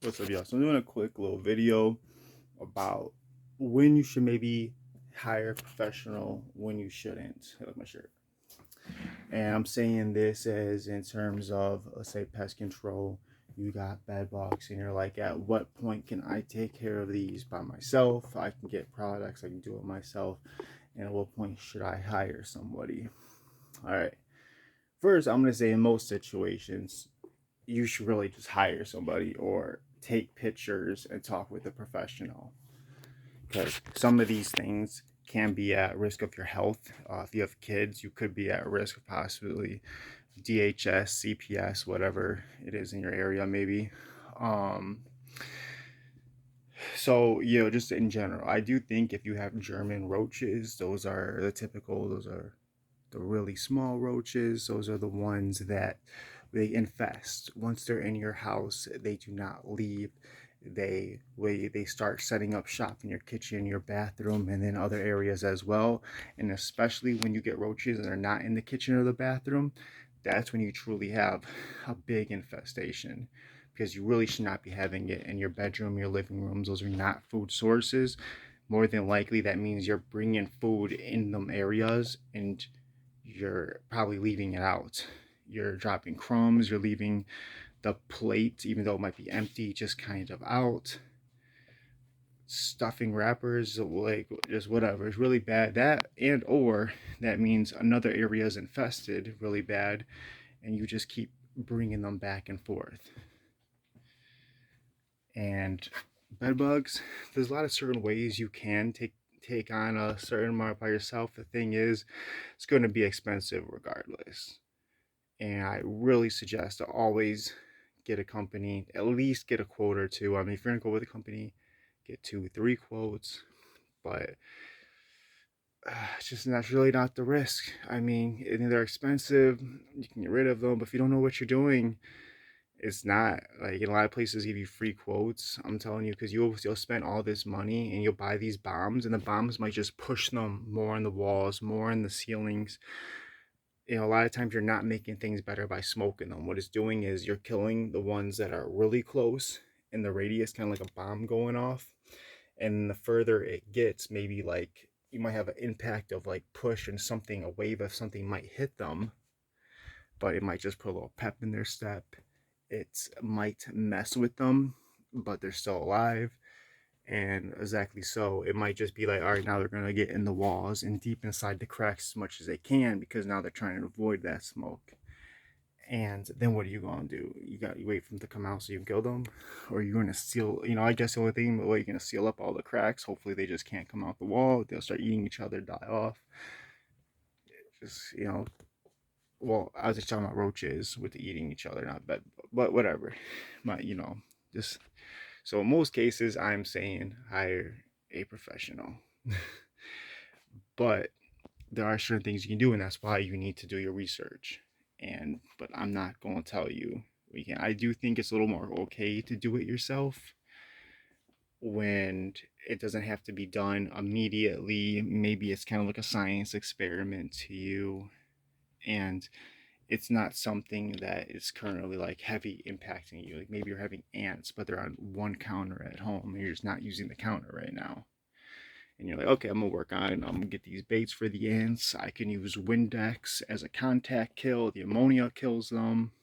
What's up, y'all? So I'm doing a quick little video about when you should maybe hire a professional, when you shouldn't. I like my shirt. And I'm saying this as in terms of, let's say, pest control. You got bed bugs, and you're like, at what point can I take care of these by myself? I can get products, I can do it myself. And at what point should I hire somebody? All right. First, I'm going to say in most situations, you should really just hire somebody or take pictures and talk with a professional, because some of these things can be at risk of your health. If you have kids, you could be at risk of possibly DHS, CPS, whatever it is in your area, maybe. Um, so, just in general, I do think if you have German roaches, those are the typical, those are the really small roaches. Those are the ones that they infest. Once they're in your house, they do not leave. They start setting up shop in your kitchen, your bathroom, and then other areas as well. And especially when you get roaches and they're not in the kitchen or the bathroom, that's when you truly have a big infestation, because you really should not be having it in your bedroom, your living rooms. Those are not food sources. More than likely, that means you're bringing food in them areas and you're probably leaving it out. You're dropping crumbs, you're leaving the plate, even though it might be empty, just kind of out. Stuffing wrappers, like just whatever. It's really bad. That, and or that means another area is infested really bad, and you just keep bringing them back and forth. And bed bugs, there's a lot of certain ways you can take on a certain amount by yourself. The thing is, it's going to be expensive regardless. And I really suggest to always get a company, at least get a quote or two. I mean, if you're gonna go with a company, get 2, 3 quotes, but it's just not really not the risk. I mean, they're expensive. You can get rid of them, but if you don't know what you're doing, it's not like in a lot of places give you free quotes. I'm telling you, because you'll spend all this money and you'll buy these bombs, and the bombs might just push them more on the walls, more in the ceilings. A lot of times you're not making things better by smoking them. What it's doing is you're killing the ones that are really close in the radius, kind of like a bomb going off. And the further it gets, maybe like you might have an impact of like push and something, a wave of something might hit them, but it might just put a little pep in their step. It might mess with them, but they're still alive. And exactly so, it might just be like, all right, now they're going to get in the walls and deep inside the cracks as much as they can, because now they're trying to avoid that smoke. And then what are you going to do? You wait for them to come out so you can kill them? Or you're going to seal, I guess the only thing, well, you're going to seal up all the cracks. Hopefully they just can't come out the wall. They'll start eating each other, die off. Just, well, I was just talking about roaches with the eating each other, not bed, but whatever. Just so in most cases, I'm saying hire a professional. But there are certain things you can do, and that's why you need to do your research. But I'm not going to tell you we can. I do think it's a little more okay to do it yourself when it doesn't have to be done immediately. Maybe it's kind of like a science experiment to you, and it's not something that is currently like heavy impacting you. Like maybe you're having ants, but they're on one counter at home and you're just not using the counter right now. And you're like, okay, I'm gonna work on it. I'm gonna get these baits for the ants. I can use Windex as a contact kill. The ammonia kills them.